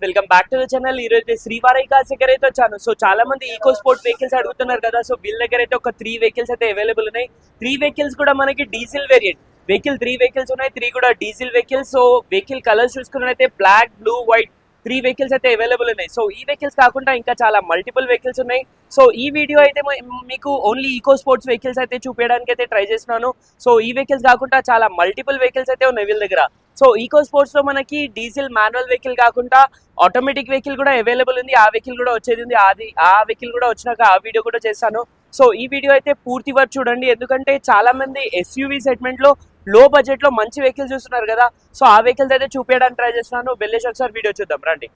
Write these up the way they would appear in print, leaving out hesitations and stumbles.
Welcome back to the channel. ఈ రోజు శ్రీవారి కార్స్ దగ్గర అయితే వచ్చాను. సో చాలా మంది ఈకో స్పోర్ట్ వెహికల్స్ అడుగుతున్నారు కదా. సో వీళ్ళ దగ్గర అయితే ఒక 3 వెహికల్స్ అయితే అవైలబుల్ ఉన్నాయి. 3 వెహికల్స్ కూడా మనకి డీజిల్ వేరియంట్ వెహికల్ 3 వెహికల్స్ ఉన్నాయి. 3 కూడా diesel vehicles. So vehicle colours చూసుకున్నట్లయితే బ్లాక్, బ్లూ, వైట్ 3 వెహికల్స్ అయితే అవైలబుల్ ఉన్నాయి. సో ఈ వెహికల్స్ కాకుండా ఇంకా చాలా మల్టిపుల్ వెహికల్స్ ఉన్నాయి. సో ఈ వీడియో అయితే మీకు ఓన్లీ ఈకో స్పోర్ట్స్ వెహికల్స్ అయితే చూపించడానికి అయితే ట్రై చేస్తున్నాను. సో ఈ వెహికల్స్ కాకుండా చాలా మల్టిపుల్ వెహికల్స్ అయితే ఉన్నాయి వీళ్ళ దగ్గర. సో ఈకో స్పోర్ట్స్ లో మనకి డీజిల్ మాన్యువల్ వెహికల్ కాకుండా ఆటోమేటిక్ వెహికల్ కూడా అవైలబుల్ ఉంది. ఆ వెహికల్ కూడా వచ్చేది ఉంది. ఆ వెహికల్ కూడా వచ్చినాక ఆ వీడియో కూడా చేస్తాను. సో ఈ వీడియో అయితే పూర్తి వరకు చూడండి, ఎందుకంటే చాలా మంది ఎస్యూవీ సెగ్మెంట్ లో లో బడ్జెట్ లో మంచి వెహికల్ చూస్తున్నారు కదా. సో ఆ వెహికల్స్ అయితే చూపించడానికి ట్రై చేస్తున్నాను. వెళ్ళేసి ఒకసారి వీడియో చూద్దాం రండి.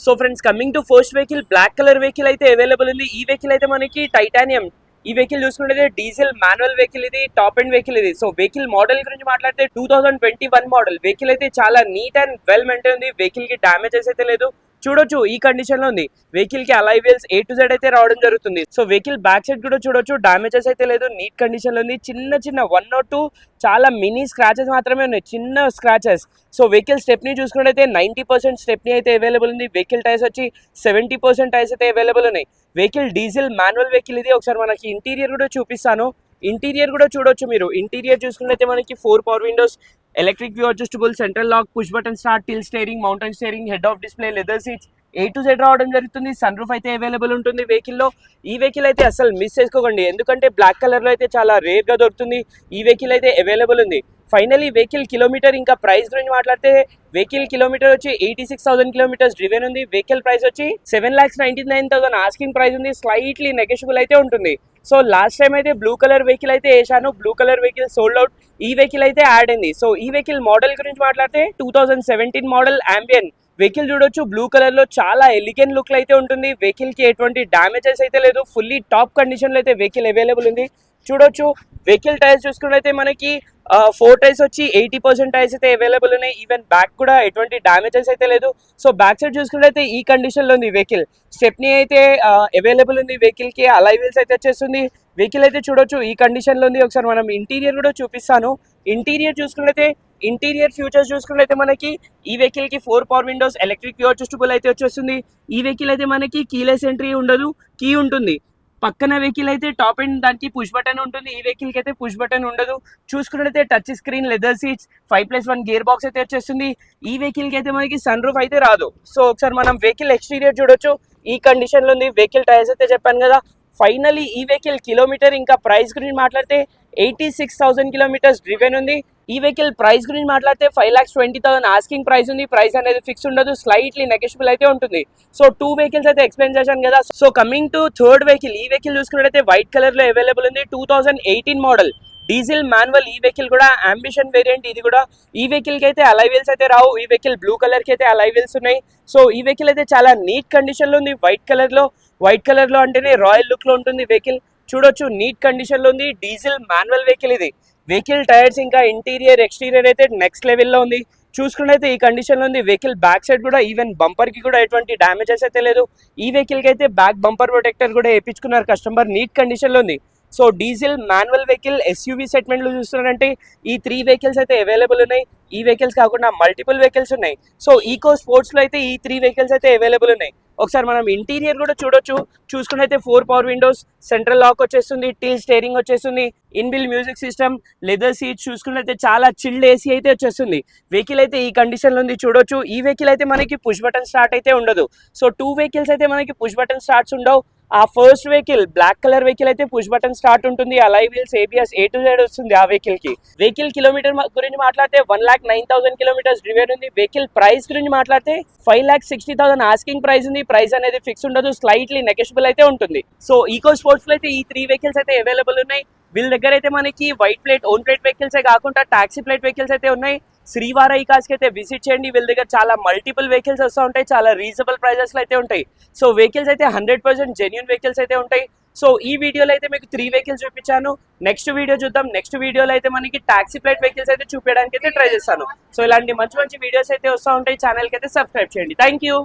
So friends, coming to first vehicle, black colour vehicle అయితే అవైలబుల్ ఉంది. ఈ వెహికల్ అయితే మనకి టైటానియం. ఈ వెహికల్ చూసుకుంటే డీజిల్ మాన్యువల్ వెహికల్, ఇది టాప్ ఎండ్ వెహికల్. ఇది సో వెహికల్ మోడల్ గురించి మాట్లాడితే 2021 మోడల్ వెహికల్ అయితే చాలా నీట్ అండ్ వెల్ మెయింటైన్ ఉంది. వెహికల్ కి డ్యామేజెస్ అయితే లేదు. చూడొచ్చు ఈ కండిషన్ లో ఉంది. వెహికల్ కి alloy wheels A to Z అయితే రావడం జరుగుతుంది. సో వెహికల్ బ్యాక్ సైడ్ కూడా చూడొచ్చు, డ్యామేజెస్ అయితే లేదు, నీట్ కండిషన్ లో ఉంది. చిన్న 1 or 2 చాలా మినీ స్క్రాచెస్ మాత్రమే ఉన్నాయి, చిన్న స్క్రాచెస్. సో వెహికల్ స్టెప్నీ చూసుకున్నట్టయితే 90% స్టెప్నీ అయితే అవైలబుల్ ఉంది. వెహికల్ టైర్స్ వచ్చి 70% టైర్స్ అయితే అవైలబుల్ ఉన్నాయి. వెహికల్ డీజిల్ మాన్యువల్ వెహికల్ ఇది. ఒకసారి మనకి ఇంటీరియర్ కూడా చూపిస్తాను. ఇంటీరియర్ కూడా చూడొచ్చు మీరు. ఇంటీరియర్ చూసుకున్నట్లయితే మనకి 4 power windows, electric view adjustable, central lock, push button start, tilt steering, mountain steering, head of display, leather seats, A to Z రావడం జరుగుతుంది. సన్ రూఫ్ అయితే అవైలబుల్ ఉంటుంది వెహికల్లో. ఈ వెహికల్ అయితే అసలు మిస్ చేసుకోకండి, ఎందుకంటే బ్లాక్ కలర్ లో అయితే చాలా రేర్ గా దొరుకుతుంది. ఈ వెహికల్ అయితే అవైలబుల్ ఉంది. ఫైనలీ వెహికల్ కిలోమీటర్ ఇంకా ప్రైస్ గురించి మాట్లాడితే, వెహికల్ కిలోమీటర్ వచ్చి 86,000 కిలోమీటర్స్ డ్రివెన్ ఉంది. వెహికల్ ప్రైస్ వచ్చి 7,99,000 ఆస్కింగ్ ప్రైస్ ఉంది. స్లైట్లీ నెగోషియబుల్ అయితే ఉంటుంది. సో లాస్ట్ టైం అయితే బ్లూ కలర్ వెహికల్ అయితే వేసాను. Blue colour vehicle sold out. ఈ వెహికల్ అయితే యాడ్ అయింది. సో ఈ వెహికల్ మోడల్ గురించి మాట్లాడితే 2017 మోడల్ అంబియన్ వెహికల్ చూడొచ్చు. బ్లూ కలర్ లో చాలా ఎలిగెంట్ లుక్ అయితే ఉంటుంది. వెహికల్ కి ఎటువంటి డ్యామేజెస్ అయితే లేదు. ఫుల్లీ టాప్ కండిషన్ లో అయితే వెహికల్ అవైలబుల్ ఉంది. చూడొచ్చు వెహికల్ టైర్స్ చూసుకున్నట్లయితే మనకి 4 టైర్స్ వచ్చి 80% టైర్స్ అయితే అవైలబుల్ ఉన్నాయి. ఈవెన్ బ్యాక్ కూడా ఎటువంటి డ్యామేజెస్ అయితే లేదు. సో బ్యాక్ సైడ్ చూసుకున్నట్లయితే ఈ కండిషన్ లో ఉంది వెహికల్. స్టెప్నీ అయితే అవైలబుల్ ఉంది వెహికల్ కి. అలై వీల్స్ అయితే వచ్చేస్తుంది. వెహికల్ అయితే చూడొచ్చు ఈ కండిషన్ లో ఉంది. ఒకసారి మనం ఇంటీరియర్ కూడా చూపిస్తాను. ఇంటీరియర్ చూసుకున్నట్లయితే ఇంటీరియర్ ఫ్యూచర్స్ చూసుకున్నట్లయితే మనకి ఈ వెహికల్ కి 4 power windows, electric view adjustable అయితే వచ్చేస్తుంది. ఈ వెహికల్ అయితే మనకి కీలెస్ ఎంట్రీ ఉండదు, కీ ఉంటుంది. పక్కన వెహికల్ అయితే టాప్ ఎండ్ దానికి పుష్ బటన్ ఉంటుంది. ఈ వెహికల్ కి అయితే పుష్ బటన్ ఉండదు. చూసుకున్నట్లయితే touch screen, leather seats, 5+1 gear box అయితే వచ్చేస్తుంది. ఈ వెహికల్ కి అయితే మనకి సన్ రూఫ్ అయితే రాదు. సో ఒకసారి మనం వెహికల్ ఎక్స్టీరియర్ చూడొచ్చు, ఈ కండిషన్ లో ఉంది. వెహికల్ టైర్స్ అయితే చెప్పాను కదా. ఫైనలీ ఈ వెహికల్ కిలోమీటర్ ఇంకా ప్రైస్ గురించి మాట్లాడితే 86,000 కిలోమీటర్స్ డ్రివెన్ ఉంది. ఈ వెహికల్ ప్రైస్ గురించి మాట్లాడితే 5,20,000 ఆస్కింగ్ ప్రైస్ ఉంది. ప్రైస్ అనేది ఫిక్స్ ఉండదు, స్లైట్లీ నెగోషియబుల్ అయితే ఉంటుంది. సో 2 వెహికల్స్ అయితే ఎక్స్ప్లెయిన్ చేశాను కదా. So coming to third vehicle, ఈ వెహికల్ చూసుకున్నట్టయితే వైట్ కలర్ లో అవైలబుల్ ఉంది. 2018 మోడల్ డీజిల్ మాన్యువల్. ఈ వెహికల్ కూడా అంబిషన్ వేరియంట్. ఇది కూడా ఈ వెహికల్ కి అయితే అలై వీల్స్ అయితే రావు. ఈ వెహికల్ బ్లూ కలర్ కి అయితే అలై వీల్స్ ఉన్నాయి. సో ఈ వెహికల్ అయితే చాలా నీట్ కండిషన్ లో ఉంది. వైట్ కలర్ లో అంటేనే రాయల్ లుక్ లో ఉంటుంది వెహికల్. చూడొచ్చు నీట్ కండిషన్ లో ఉంది. డీజిల్ మాన్యువల్ వెహికల్ ఇది. వెహికల్ టైర్స్ ఇంకా ఇంటీరియర్ ఎక్స్టీరియర్ అయితే నెక్స్ట్ లెవెల్లో ఉంది. చూసుకున్నైతే ఈ కండిషన్ లో ఉంది. వెహికల్ బ్యాక్ సైడ్ కూడా ఈవెన్ బంపర్ కి కూడా ఎటువంటి డ్యామేజెస్ అయితే లేదు. ఈ వెహికల్ కి అయితే బ్యాక్ బంపర్ ప్రొటెక్టర్ కూడా వేయించుకున్నారు కస్టమర్. నీట్ కండిషన్ లో ఉంది. So diesel manual vehicle SUV segment లో చూస్తున్నారంటే ఈ 3 వెహికల్స్ అయితే అవైలబుల్ ఉన్నాయి. ఈ వెహికల్స్ కాకుండా మల్టిపుల్ వెహికల్స్ ఉన్నాయి. సో ఈకో స్పోర్ట్స్ లో అయితే ఈ 3 వెహికల్స్ అయితే అవైలబుల్ ఉన్నాయి. ఒకసారి మనం ఇంటీరియర్ కూడా చూడొచ్చు. చూసుకున్నైతే 4 పవర్ విండోస్, సెంట్రల్ లాక్ వచ్చేస్తుంది, టిల్ స్టీరింగ్ వచ్చేస్తుంది, inbuilt music system, leather seats. చూసుకున్నైతే చాలా చిల్డ్ ఏసీ అయితే వచ్చేస్తుంది. వెహికల్ అయితే ఈ కండిషన్ లో ఉంది. చూడొచ్చు ఈ వెహికల్ అయితే మనకి పుష్ బటన్ స్టార్ట్ అయితే ఉండదు. సో 2 వెహికల్స్ అయితే మనకి పుష్ బటన్ స్టార్ట్స్ ఉండవు. ఆ first vehicle black colour vehicle అయితే పుష్ బటన్ స్టార్ట్ ఉంటుంది. Alloy wheels, ABS, A to Z వస్తుంది ఆ వెహికల్ కి. వెహికల్ కిలోమీటర్ గురించి మాట్లాడితే 1,09,000 కిలోమీటర్స్ డ్రివెన్ ఉంది. వెహికల్ ప్రైస్ గురించి మాట్లాడితే 5,60,000 ఆస్కింగ్ ప్రైస్ ఉంది. ప్రైస్ అనేది ఫిక్స్ ఉండదు, స్లైట్లీ నెగోషియబుల్ అయితే ఉంటుంది. సో ఈకో స్పోర్ట్స్ లో అయితే ఈ 3 వెహికల్స్ అయితే అవైలబుల్ ఉన్నాయి. వీళ్ళ దగ్గర అయితే మనకి white plate, own plate vehicles కాకుండా టాక్సీ ప్లేట్ వెహికల్స్ అయితే ఉన్నాయి. శ్రీవారి కార్స్ కి అయితే విజిట్ చేయండి. వీళ్ళ దగ్గర చాలా మల్టిపుల్ వెహికల్స్ వస్తూ ఉంటాయి. చాలా రీజనబుల్ ప్రైజెస్ లో అయితే ఉంటాయి. సో వెహికల్స్ అయితే 100% జెన్యూన్ వెహికల్స్ అయితే ఉంటాయి. సో ఈ వీడియోలో అయితే మీకు 3 వెహికల్స్ చూపించాను. నెక్స్ట్ వీడియో చూద్దాం. నెక్స్ట్ వీడియోలో అయితే మనకి టాక్సీ ప్లేట్ వెహికల్స్ అయితే చూపించడానికి అయితే ట్రై చేస్తాను. సో ఇలాంటి మంచి వీడియోస్ అయితే వస్తూ ఉంటాయి. ఛానల్ కి అయితే సబ్స్క్రైబ్ చేయండి. Thank you.